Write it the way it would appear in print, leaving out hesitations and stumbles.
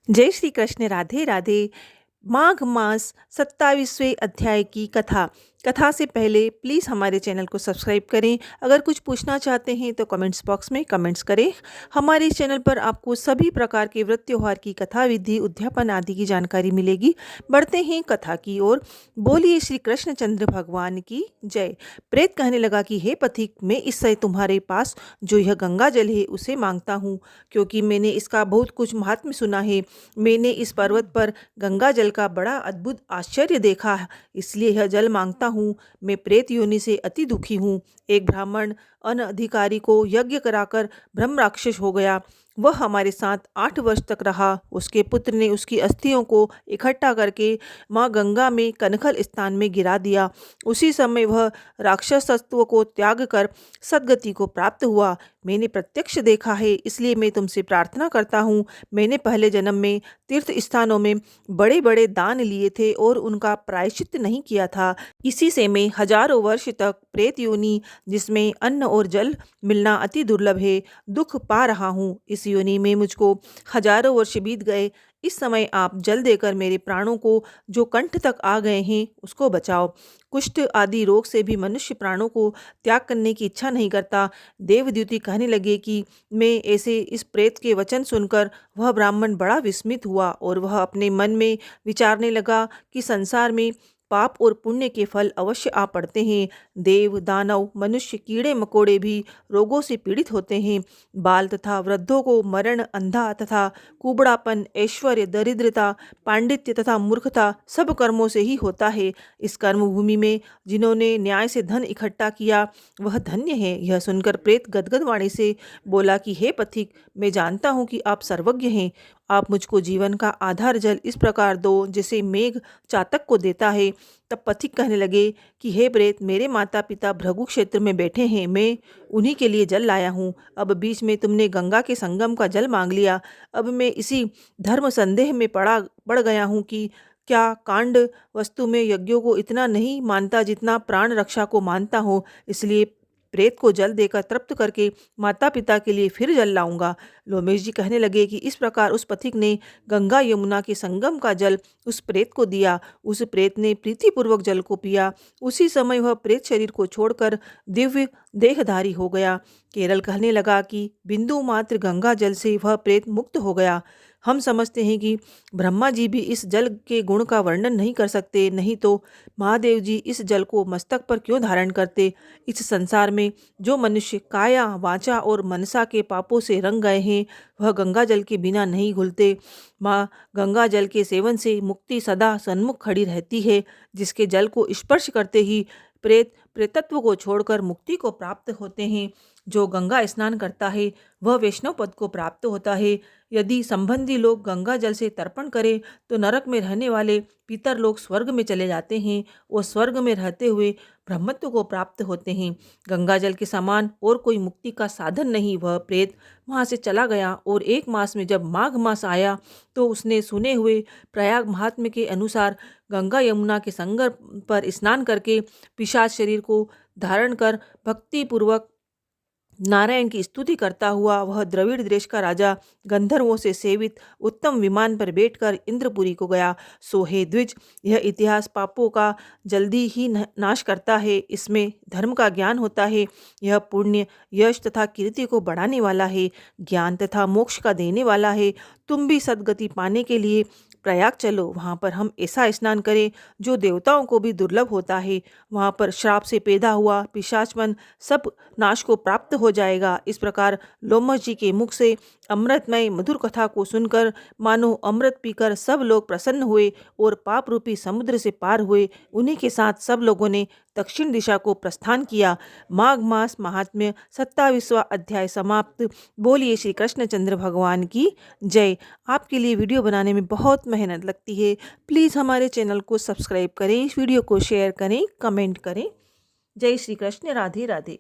जय श्री कृष्ण। राधे राधे। माघ मास 27वें अध्याय की कथा। कथा से पहले प्लीज़ हमारे चैनल को सब्सक्राइब करें। अगर कुछ पूछना चाहते हैं तो कमेंट्स बॉक्स में कमेंट्स करें। हमारे इस चैनल पर आपको सभी प्रकार के व्रत त्योहार की कथा, विधि, उद्यापन आदि की जानकारी मिलेगी। बढ़ते हैं कथा की ओर। बोलिए श्री कृष्णचंद्र भगवान की जय। प्रेत कहने लगा कि हे पथिक, मैं इस समय तुम्हारे पास जो यह गंगा जल है उसे मांगता हूँ, क्योंकि मैंने इसका बहुत कुछ महात्म्य सुना है। मैंने इस पर्वत पर गंगा जल का बड़ा अद्भुत आश्चर्य देखा है, इसलिए यह जल मांगता हूँ। मैं प्रेत योनि से अति दुखी हूँ। एक ब्राह्मण अनधिकारी को यज्ञ कराकर ब्रह्म राक्षस हो गया। वह हमारे साथ 8 वर्ष तक रहा। उसके पुत्र ने उसकी अस्थियों को इकट्ठा करके माँ गंगा में कनखल स्थान में गिरा दिया। उसी समय वह राक्षसत्व को त्याग कर सद्गति को प्राप्त हुआ। मैंने प्रत्यक्ष देखा है, इसलिए मैं तुमसे प्रार्थना करता हूँ। मैंने पहले जन्म में तीर्थ स्थानों में बड़े बड़े दान लिए थे और उनका प्रायश्चित नहीं किया था। इसी से मैं हजारों वर्ष तक प्रेत योनि, जिसमें अन्न और जल मिलना अति दुर्लभ है, दुख पा रहा हूँ। इस योनि में मुझको हजारों वर्ष बीत गए। इस समय आप जल देकर मेरे प्राणों को, जो कंठ तक आ गए हैं, उसको बचाओ। कुष्ठ आदि रोग से भी मनुष्य प्राणों को त्याग करने की इच्छा नहीं करता। देवद्युति कहने लगे कि मैं ऐसे इस प्रेत के वचन सुनकर वह ब्राह्मण बड़ा विस्मित हुआ और वह अपने मन में विचारने लगा कि संसार में पाप और पुण्य के फल अवश्य आ पड़ते हैं। देव, दानव, मनुष्य, कीड़े मकोड़े भी रोगों से पीड़ित होते हैं। बाल तथा वृद्धों को मरण, अंधा तथा कुबड़ापन, ऐश्वर्य, दरिद्रता, पांडित्य तथा मूर्खता सब कर्मों से ही होता है। इस कर्मभूमि में जिन्होंने न्याय से धन इकट्ठा किया वह धन्य है। यह सुनकर प्रेत गदगद वाणी से बोला कि हे पथिक, मैं जानता हूँ कि आप सर्वज्ञ हैं। आप मुझको जीवन का आधार जल इस प्रकार दो जैसे मेघ चातक को देता है। तब पथिक कहने लगे कि हे प्रेत, मेरे माता पिता भृगु क्षेत्र में बैठे हैं, मैं उन्हीं के लिए जल लाया हूँ। अब बीच में तुमने गंगा के संगम का जल मांग लिया। अब मैं इसी धर्म संदेह में पड़ गया हूँ कि क्या कांड वस्तु में यज्ञों को इतना नहीं मानता जितना प्राण रक्षा को मानता हूँ। इसलिए प्रेत को जल देकर तृप्त करके माता पिता के लिए फिर जल लाऊंगा। लोमेश जी कहने लगे कि इस प्रकार उस पथिक ने गंगा यमुना के संगम का जल उस प्रेत को दिया। उस प्रेत ने प्रीतिपूर्वक जल को पिया। उसी समय वह प्रेत शरीर को छोड़कर दिव्य देहधारी हो गया। केरल कहने लगा कि बिंदु मात्र गंगा जल से वह प्रेत मुक्त हो गया। हम समझते हैं कि ब्रह्मा जी भी इस जल के गुण का वर्णन नहीं कर सकते, नहीं तो महादेव जी इस जल को मस्तक पर क्यों धारण करते। इस संसार में जो मनुष्य काया, वाचा और मनसा के पापों से रंग गए हैं, वह गंगा जल के बिना नहीं घुलते। माँ गंगा जल के सेवन से मुक्ति सदा सन्मुख खड़ी रहती है। जिसके जल को स्पर्श करते ही प्रेत प्रेतत्व को छोड़कर मुक्ति को प्राप्त होते हैं। जो गंगा स्नान करता है वह वैष्णव पद को प्राप्त होता है। यदि संबंधी लोग गंगा जल से तर्पण करें तो नरक में रहने वाले पितर लोग स्वर्ग में चले जाते हैं और स्वर्ग में रहते हुए ब्रह्मत्व को प्राप्त होते हैं। गंगा जल के समान और कोई मुक्ति का साधन नहीं। वह प्रेत वहाँ से चला गया और 1 मास में जब माघ मास आया तो उसने सुने हुए प्रयाग महात्म्य के अनुसार गंगा यमुना के संगम पर स्नान करके पिशाच शरीर को धारण कर भक्तिपूर्वक नारायण की स्तुति करता हुआ वह द्रविड़ देश का राजा गंधर्वों से सेवित उत्तम विमान पर बैठकर इंद्रपुरी को गया। सो हे द्विज, यह इतिहास पापों का जल्दी ही नाश करता है। इसमें धर्म का ज्ञान होता है। यह पुण्य, यश तथा कीर्ति को बढ़ाने वाला है, ज्ञान तथा मोक्ष का देने वाला है। तुम भी सद्गति पाने के लिए प्रयाग चलो। वहाँ पर हम ऐसा स्नान करें जो देवताओं को भी दुर्लभ होता है। वहाँ पर श्राप से पैदा हुआ पिशाचपन सब नाश को प्राप्त हो जाएगा। इस प्रकार लोमश जी के मुख से अमृतमय मधुर कथा को सुनकर मानो अमृत पीकर सब लोग प्रसन्न हुए और पाप रूपी समुद्र से पार हुए। उन्हीं के साथ सब लोगों ने दक्षिण दिशा को प्रस्थान किया। माघ मास महात्म्य 27वां अध्याय समाप्त। बोलिए श्री कृष्णचंद्र भगवान की जय। आपके लिए वीडियो बनाने में बहुत मेहनत लगती है। प्लीज़ हमारे चैनल को सब्सक्राइब करें, इस वीडियो को शेयर करें, कमेंट करें। जय श्री कृष्ण। राधे राधे।